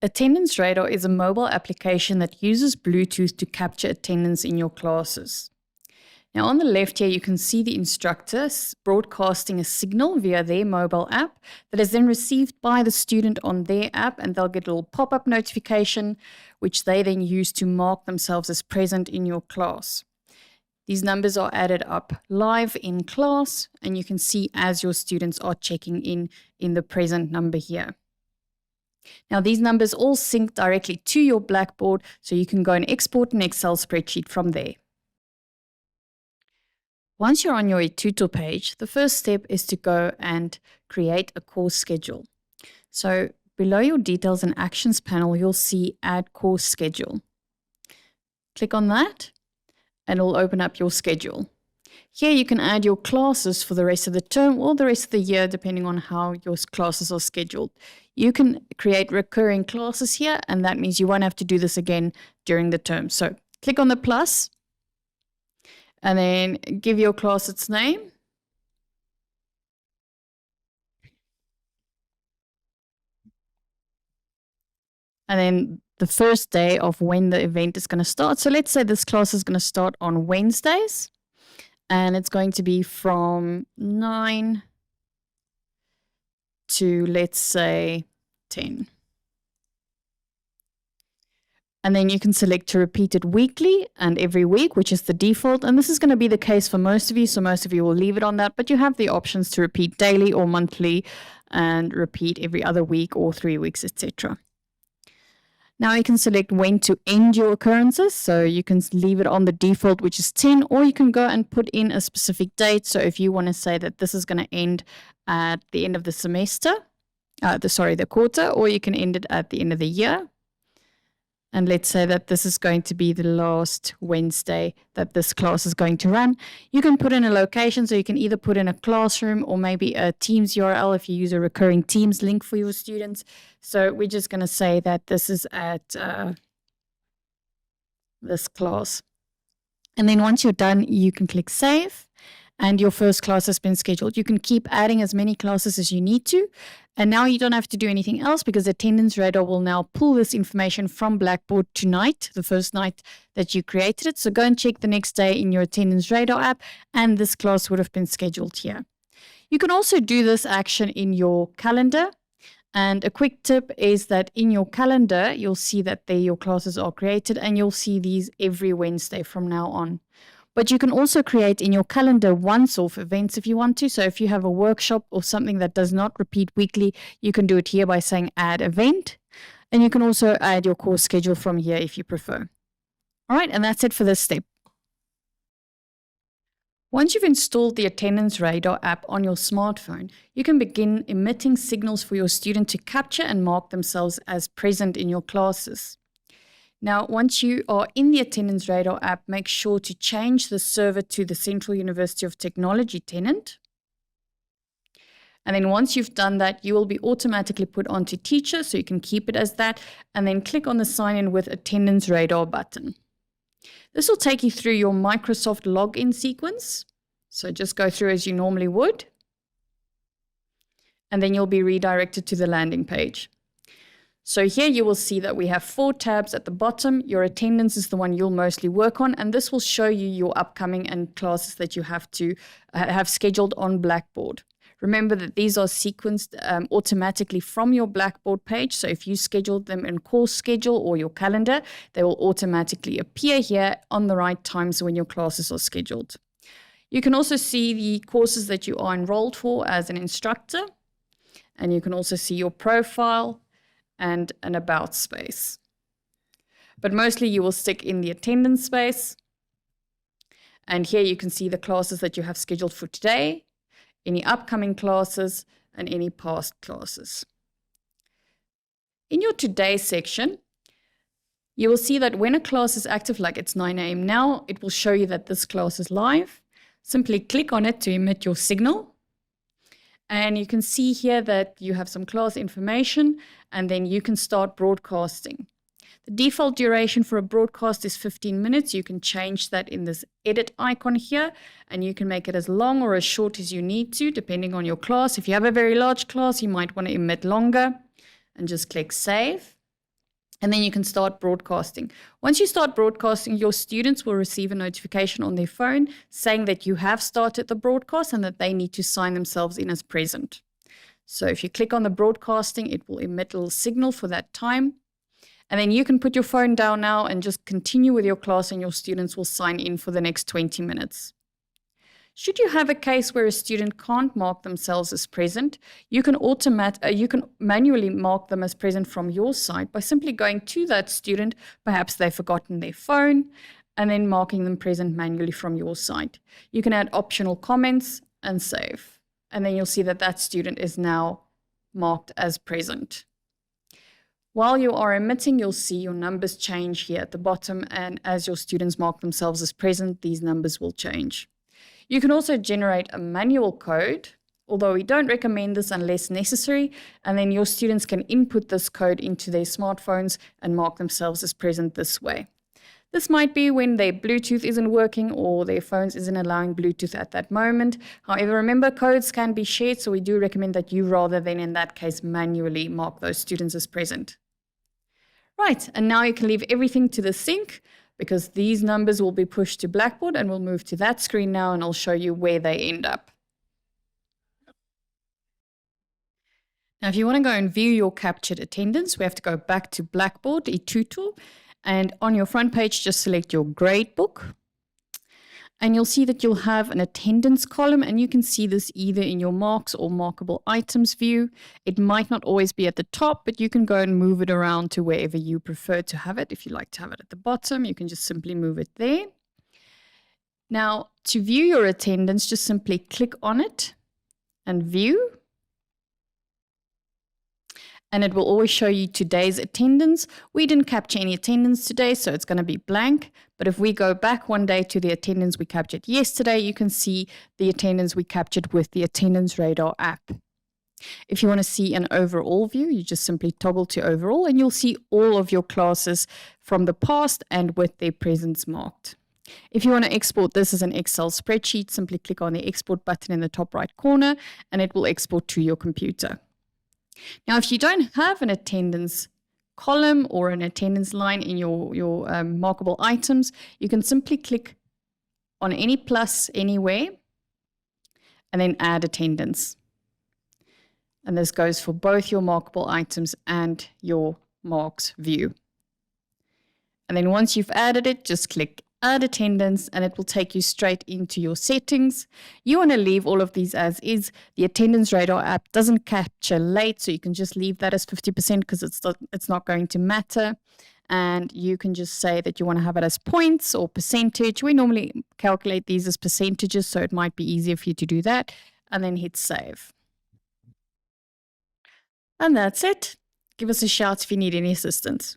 Attendance Radar is a mobile application that uses Bluetooth to capture attendance in your classes. Now on the left here, you can see the instructors broadcasting a signal via their mobile app that is then received by the student on their app, and they'll get a little pop-up notification, which they then use to mark themselves as present in your class. These numbers are added up live in class, and you can see as your students are checking in the present number here. Now these numbers all sync directly to your Blackboard, so you can go and export an Excel spreadsheet from there. Once you're on your eThuto page, the first step is to go and create a course schedule. So below your details and actions panel, you'll see add course schedule. Click on that and it'll open up your schedule. Here you can add your classes for the rest of the term or the rest of the year, depending on how your classes are scheduled. You can create recurring classes here, and that means you won't have to do this again during the term. So click on the plus and then give your class its name. And then the first day of when the event is going to start. So let's say this class is going to start on Wednesdays, and it's going to be from 9 to, let's say, 10. And then you can select to repeat it weekly and every week, which is the default. And this is going to be the case for most of you, so most of you will leave it on that. But you have the options to repeat daily or monthly and repeat every other week or 3 weeks, etc. Now you can select when to end your occurrences. So you can leave it on the default, which is 10, or you can go and put in a specific date. So if you want to say that this is going to end at the end of the semester, the quarter, or you can end it at the end of the year. And let's say that this is going to be the last Wednesday that this class is going to run. You can put in a location, so you can either put in a classroom or maybe a Teams URL if you use a recurring Teams link for your students. So we're just going to say that this is at this class. And then once you're done, you can click Save, and your first class has been scheduled. You can keep adding as many classes as you need to. And now you don't have to do anything else, because Attendance Radar will now pull this information from Blackboard tonight, the first night that you created it. So go and check the next day in your Attendance Radar app, and this class would have been scheduled here. You can also do this action in your calendar. And a quick tip is that in your calendar, you'll see that there your classes are created, and you'll see these every Wednesday from now on. But you can also create in your calendar once-off events if you want to. So if you have a workshop or something that does not repeat weekly, you can do it here by saying add event. And you can also add your course schedule from here if you prefer. All right, and that's it for this step. Once you've installed the Attendance Radar app on your smartphone, you can begin emitting signals for your student to capture and mark themselves as present in your classes. Now, once you are in the Attendance Radar app, make sure to change the server to the Central University of Technology tenant. And then once you've done that, you will be automatically put onto Teacher, so you can keep it as that, and then click on the Sign In with Attendance Radar button. This will take you through your Microsoft login sequence. So just go through as you normally would. And then you'll be redirected to the landing page. So here you will see that we have 4 tabs at the bottom. Your attendance is the one you'll mostly work on, and this will show you your upcoming and classes that you have to have scheduled on Blackboard. Remember that these are sequenced automatically from your Blackboard page. So if you scheduled them in course schedule or your calendar, they will automatically appear here on the right times when your classes are scheduled. You can also see the courses that you are enrolled for as an instructor, and you can also see your profile and an about space. But mostly you will stick in the attendance space. And here you can see the classes that you have scheduled for today, any upcoming classes, and any past classes. In your Today section, you will see that when a class is active, like it's 9 AM now, it will show you that this class is live. Simply click on it to emit your signal. And you can see here that you have some class information, and then you can start broadcasting. The default duration for a broadcast is 15 minutes. You can change that in this edit icon here, and you can make it as long or as short as you need to, depending on your class. If you have a very large class, you might want to emit longer, and just click Save. And then you can start broadcasting. Once you start broadcasting, your students will receive a notification on their phone saying that you have started the broadcast and that they need to sign themselves in as present. So if you click on the broadcasting, it will emit a little signal for that time. And then you can put your phone down now and just continue with your class, and your students will sign in for the next 20 minutes. Should you have a case where a student can't mark themselves as present, you can manually mark them as present from your side by simply going to that student. Perhaps they've forgotten their phone, and then marking them present manually from your side. You can add optional comments and save. And then you'll see that that student is now marked as present. While you are emitting, you'll see your numbers change here at the bottom, and as your students mark themselves as present, these numbers will change. You can also generate a manual code, although we don't recommend this unless necessary, and then your students can input this code into their smartphones and mark themselves as present this way. This might be when their Bluetooth isn't working or their phones isn't allowing Bluetooth at that moment. However, remember, codes can be shared, so we do recommend that you rather than in that case manually mark those students as present. Right, and now you can leave everything to the sync, because these numbers will be pushed to Blackboard, and we'll move to that screen now and I'll show you where they end up. Now, if you want to go and view your captured attendance, we have to go back to Blackboard, eThuto, and on your front page, just select your gradebook. And you'll see that you'll have an attendance column, and you can see this either in your marks or markable items view. It might not always be at the top, but you can go and move it around to wherever you prefer to have it. If you like to have it at the bottom, you can just simply move it there. Now, to view your attendance, just simply click on it and view. And it will always show you today's attendance. We didn't capture any attendance today, so it's going to be blank. But if we go back one day to the attendance we captured yesterday, you can see the attendance we captured with the Attendance Radar app. If you want to see an overall view, you just simply toggle to overall, and you'll see all of your classes from the past and with their presence marked. If you want to export this as an Excel spreadsheet, simply click on the export button in the top right corner, and it will export to your computer. Now, if you don't have an attendance column or an attendance line in your markable items, you can simply click on any plus anywhere and then add attendance. And this goes for both your markable items and your marks view. And then once you've added it, just click add attendance, and it will take you straight into your settings. You want to leave all of these as is. The Attendance Radar app doesn't capture late, so you can just leave that as 50% because it's not going to matter. And you can just say that you want to have it as points or percentage. We normally calculate these as percentages, so it might be easier for you to do that. And then hit save. And that's it. Give us a shout if you need any assistance.